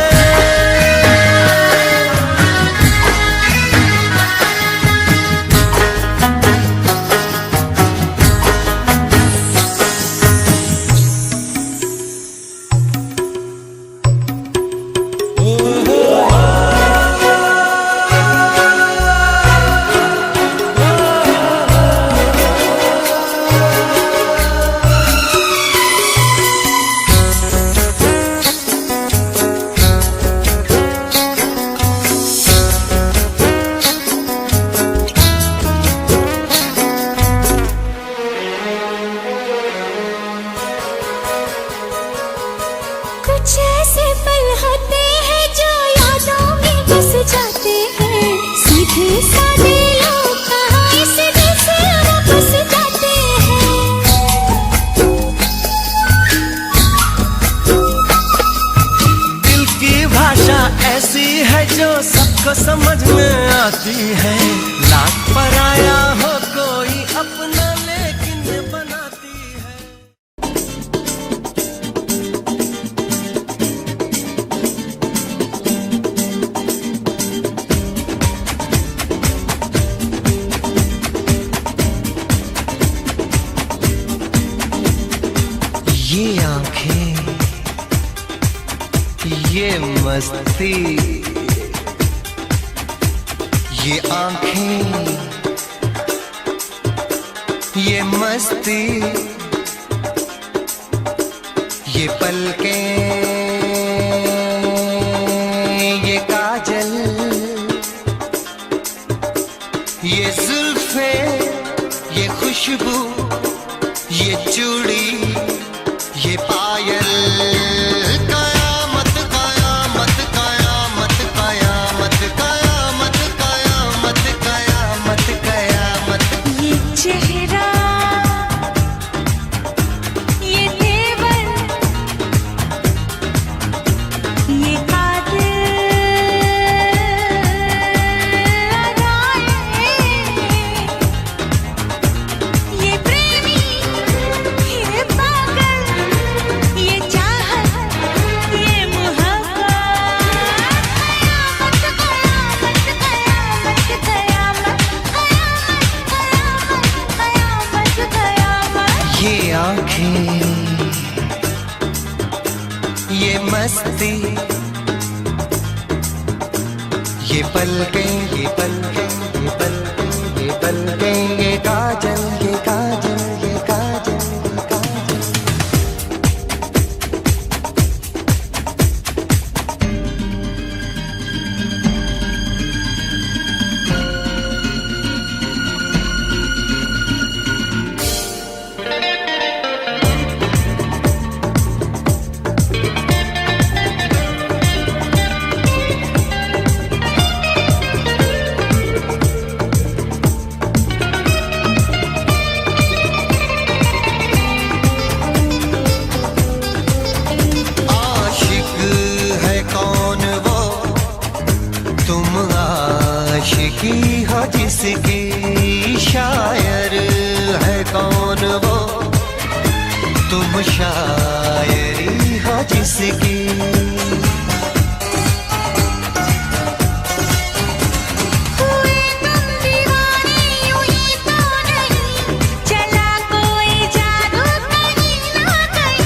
कुछ ऐसे पल होते हैं जो यादों में बस जाते हैं, सीधे साधे लोग कहाँ इस दिल से वापस जाते हैं। दिल की भाषा ऐसी है जो सबको समझ में आती है, लाख पराया हो कोई अपना लेकिन बनाती है। ये आंखें, ये मस्ती, ये आंखें, ये मस्ती, ये पलकें, ये काजल, ये जुल्फें, ये खुशबू, ये चूड़ी, ये पायल, कयामत कयामत कयामत कयामत कयामत कयामत कयामत कयामत। ये चेहरा, ये तेवर, ये कातिल अदाएं, ये प्रेमी, ये पागल, ये चाहत, ये मोहब्बत, कयामत कयामत कयामत कयामत कयामत कयामत। ये आंखें, ये मस्ती, ये पलकें, ये पलकें, ये पलकें, ये पलकें, ये काजल, ये काजल, ये काजल, ये काजल। आशिकी हो जिसकी, शायर है कौन वो, तुम शायरी हो जिसकी। चला कोई जादू कहीं ना कहीं।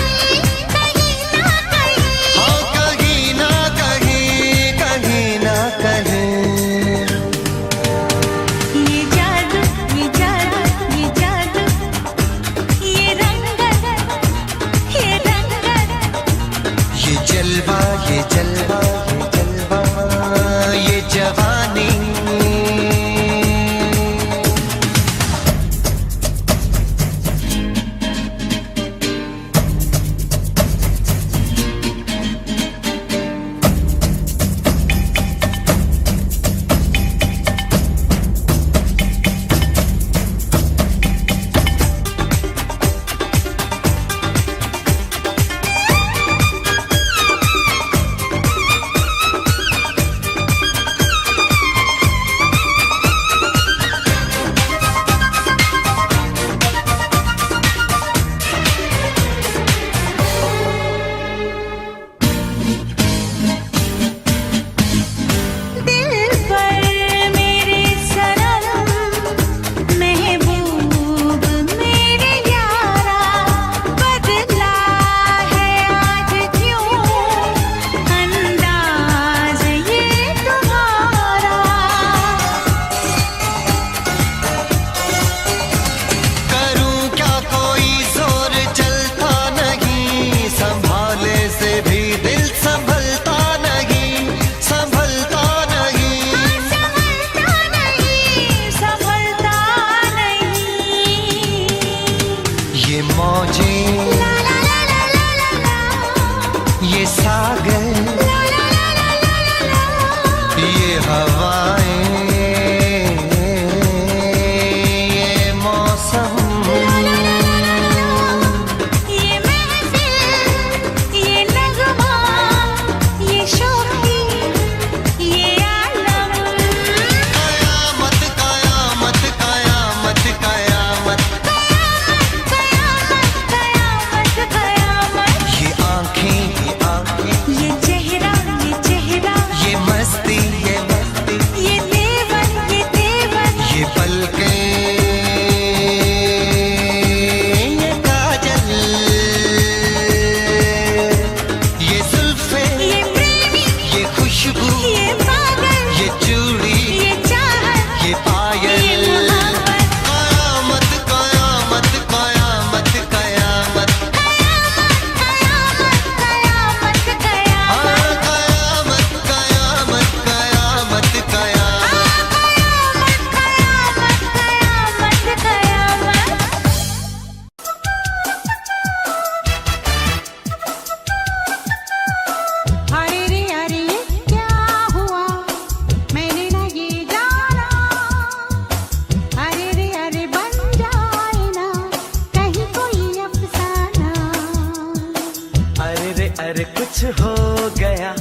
कुछ हो गया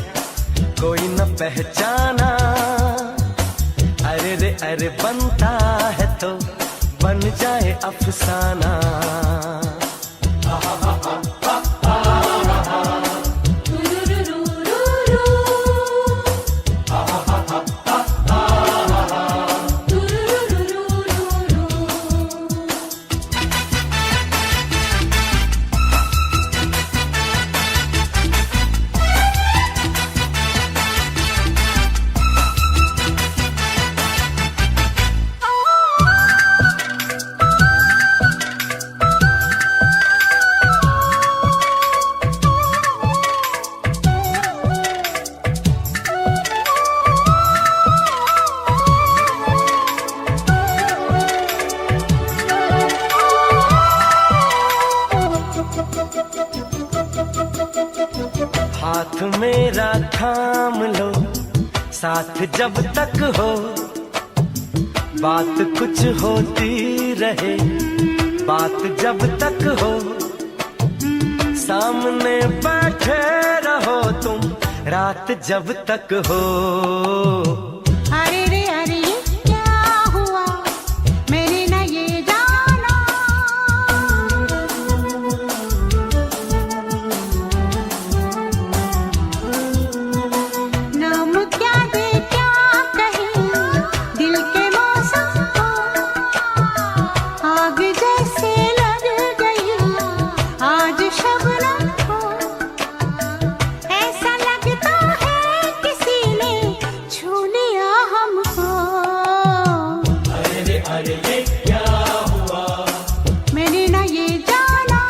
कोई न पहचाना, अरे रे अरे बनता है तो बन जाए अफसाना। हाथ मेरा थाम लो साथ जब तक हो, बात कुछ होती रहे बात जब तक हो, सामने बैठे रहो तुम रात जब तक हो। अरे रे अरे ये क्या हुआ मैंने न ये जाना, नाम क्या दे क्या कहे दिल के मौसम को, आग जैसे लग गई आज शबनम को, ऐसा लगता है किसी ने छू लिया हमको। अरे रे अरे ये क्या हुआ मैंने न ये जाना,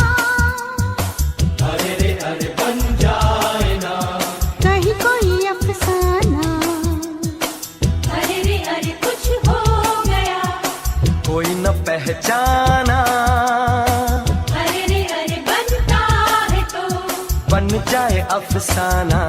अरे रे अरे बन जाए ना कहीं कोई अफसाना। अरे रे अरे कुछ हो गया, कोई न पहचाना, अरे रे अरे बनता है तो बन जाए अफसाना।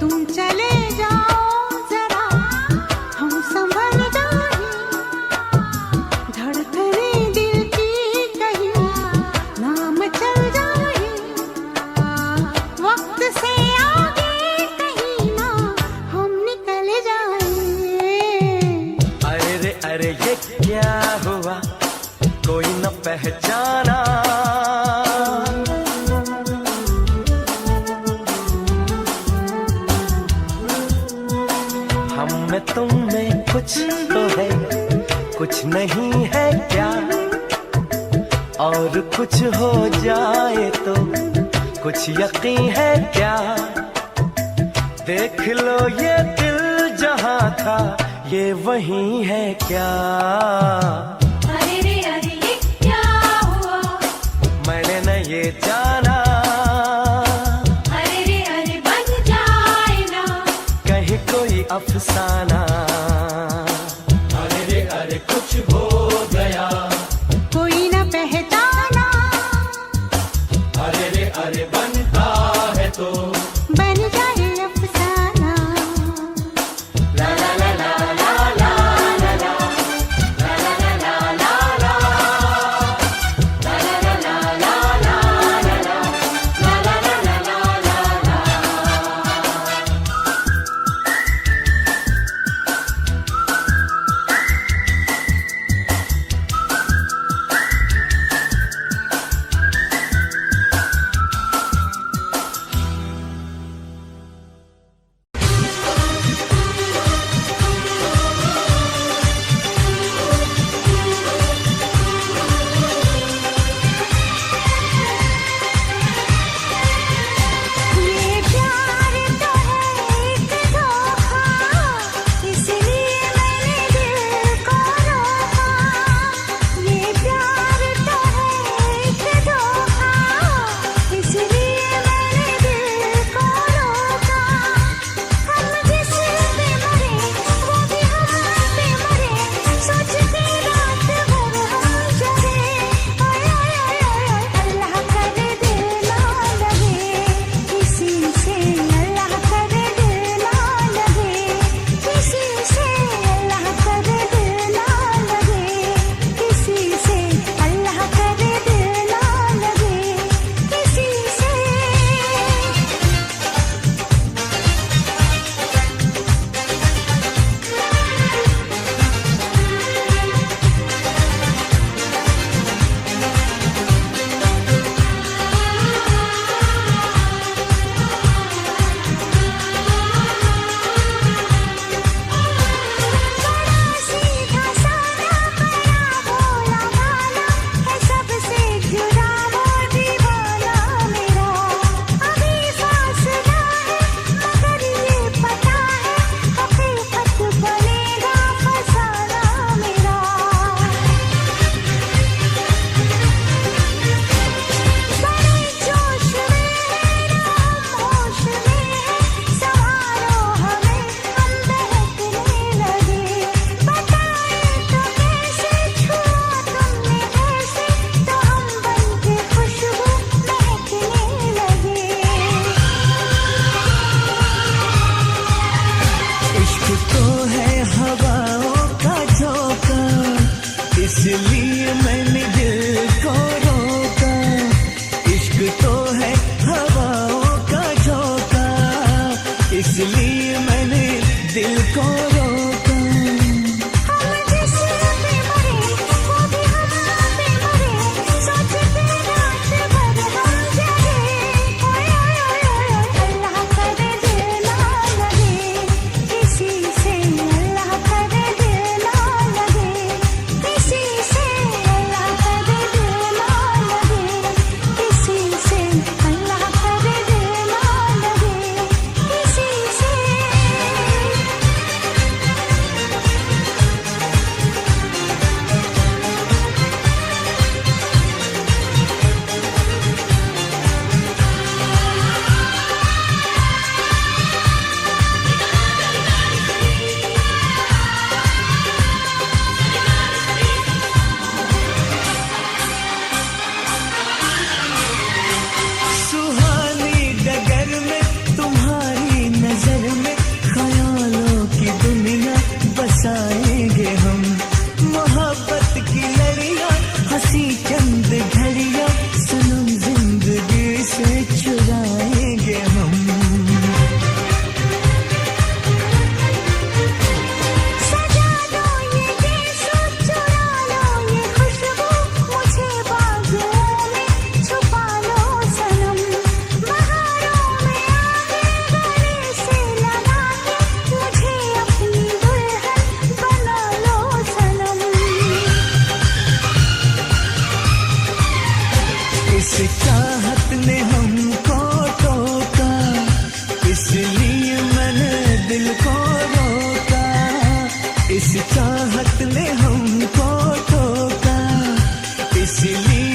तुम चले जाओ जरा हम संभल जाए, धड़कने दिल की कहीं नाम चल जाए, वक्त से आगे कहीं ना हम निकल जाए। अरे रे अरे ये क्या हुआ कोई न पहचाना, हम में तुम में कुछ तो है कुछ नहीं है क्या, और कुछ हो जाए तो कुछ यकीन है क्या, देख लो ये दिल जहां था ये वही है क्या। अरे रे अरे ये क्या हुआ, मैंने न ये जाना, अरे रे अरे बन जाए ना कहीं कोई अफसाना। अरे रे अरे कुछ हो गया, कोई न पहचाना, अरे रे अरे बनता है तो बन जाए अफसाना। ला ला ला ला ला ला ला ला, ला ला ला ला ला ला, ला ला ला ला ला ला ला, ला ला ला ला ला ला। इस चाहत ने हमको ठोका, इसलिए